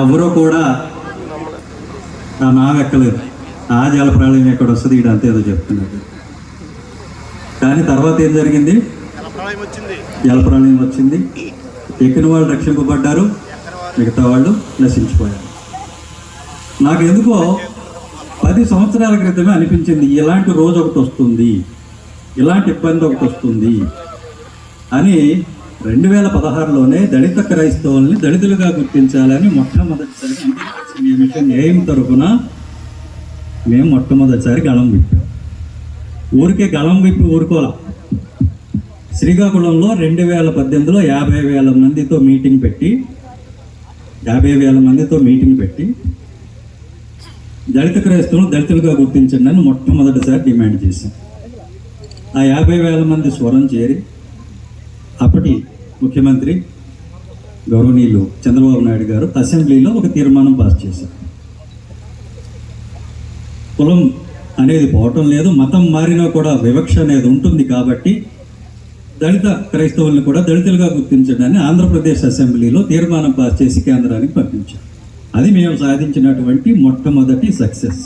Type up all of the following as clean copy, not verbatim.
ఎవరో కూడా ఆ నావెక్కలేదు, ఆ జలప్రళయం ఎక్కడ వస్తుంది ఇక్కడ అంతేదో చెప్తున్నాడు. కానీ తర్వాత ఏం జరిగింది? జలప్రళయం వచ్చింది, ఎక్కిన వాళ్ళు రక్షింపబడ్డారు, మిగతా వాళ్ళు నశించిపోయారు. నాకు ఎందుకో 10 సంవత్సరాల క్రితమే అనిపించింది ఇలాంటి రోజు ఒకటి వస్తుంది, ఇలాంటి ఇబ్బంది ఒకటి వస్తుంది అని. 2016లోనే దళిత క్రైస్తవుల్ని దళితులుగా గుర్తించాలని మొట్టమొదటిసారి ఏం తరఫున మేము మొట్టమొదటిసారి గళం విప్పాం. ఊరికే గళం విప్పి ఊరుకోలా. శ్రీకాకుళంలో 2018లో 50,000 మందితో మీటింగ్ పెట్టి దళిత క్రైస్తవులను దళితులుగా గుర్తించండి అని మొట్టమొదటిసారి డిమాండ్ చేశాం. ఆ 50,000 మంది స్వరం చేరి అప్పటి ముఖ్యమంత్రి గౌరవనీయులు చంద్రబాబు నాయుడు గారు అసెంబ్లీలో ఒక తీర్మానం పాస్ చేశారు. కులం అనేది పోవటం లేదు, మతం మారినా కూడా వివక్ష అనేది ఉంటుంది కాబట్టి దళిత క్రైస్తవుల్ని కూడా దళితులుగా గుర్తించడాన్ని ఆంధ్రప్రదేశ్ అసెంబ్లీలో తీర్మానం పాస్ చేసి కేంద్రానికి పంపించాం. అది మేము సాధించినటువంటి మొట్టమొదటి సక్సెస్.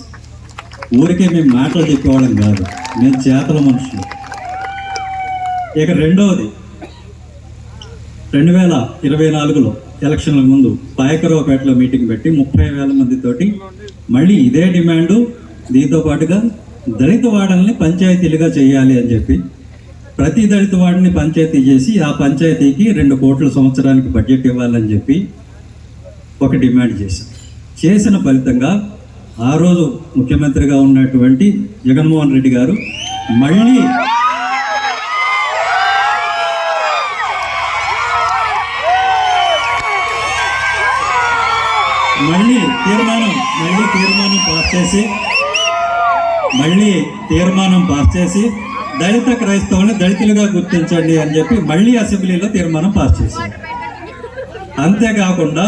ఊరికే మేము మాటలు చెప్పేవాళ్ళం కాదు, మేము చేతల మనుషులు. ఇక రెండవది, 2024లో ఎలక్షన్ల ముందు పాయకరావుపేటలో మీటింగ్ పెట్టి 30,000 మందితోటి మళ్ళీ ఇదే డిమాండు, దీంతో పాటుగా దళిత వాడల్ని పంచాయతీలుగా చేయాలి అని చెప్పి ప్రతి దళిత వాడిని పంచాయతీ చేసి ఆ పంచాయతీకి 2 కోట్ల సంవత్సరానికి బడ్జెట్ ఇవ్వాలని చెప్పి ఒక డిమాండ్ చేసిన ఫలితంగా ఆ రోజు ముఖ్యమంత్రిగా ఉన్నటువంటి జగన్మోహన్ రెడ్డి గారు మళ్ళీ తీర్మానం పాస్ చేసి దళిత క్రైస్తవుల్ని దళితులుగా గుర్తించండి అని చెప్పి మళ్ళీ అసెంబ్లీలో తీర్మానం పాస్ చేశారు. అంతేకాకుండా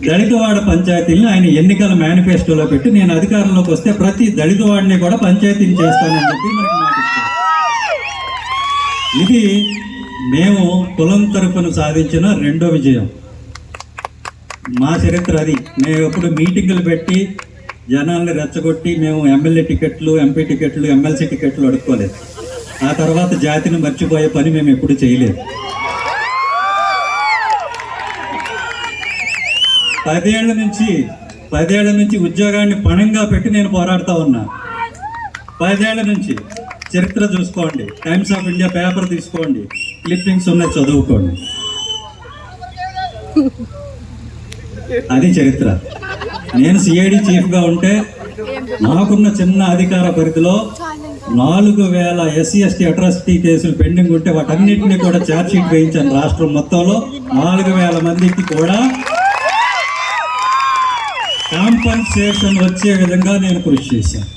దళితవాడ పంచాయతీలను ఆయన ఎన్నికల మేనిఫెస్టోలో పెట్టి నేను అధికారంలోకి వస్తే ప్రతి దళితవాడిని కూడా పంచాయతీని చేస్తానని చెప్పి మనకి మాట ఇచ్చారు. ఇది మేము కులం తరపున సాధించిన రెండో విజయం. మా చరిత్ర అది. మేము ఎప్పుడు మీటింగులు పెట్టి జనాల్ని రెచ్చగొట్టి మేము ఎమ్మెల్యే టికెట్లు, ఎంపీ టికెట్లు, ఎమ్మెల్సీ టికెట్లు అడుక్కోలేదు. ఆ తర్వాత జాతిని మర్చిపోయే పని మేము ఎప్పుడు చేయలేదు. 10 ఏళ్ల నుంచి ఉద్యోగాన్ని పణంగా పెట్టి నేను పోరాడుతూ ఉన్నా. 10 ఏళ్ల నుంచి చరిత్ర చూసుకోండి, టైమ్స్ ఆఫ్ ఇండియా పేపర్ తీసుకోండి, క్లిప్పింగ్స్ ఉన్నాయి, చదువుకోండి. అది చరిత్ర. నేను సిఐడి చీఫ్గా ఉంటే నాకున్న చిన్న అధికార పరిధిలో 4,000 SC ST అట్రాసిటీ కేసులు పెండింగ్ ఉంటే వాటన్నిటినీ కూడా ఛార్జ్షీట్ వేయించాను. రాష్ట్రం మొత్తంలో 4,000 మందికి కూడా కాంపన్సేషన్ వచ్చే విధంగా నేను కృషి చేశాను.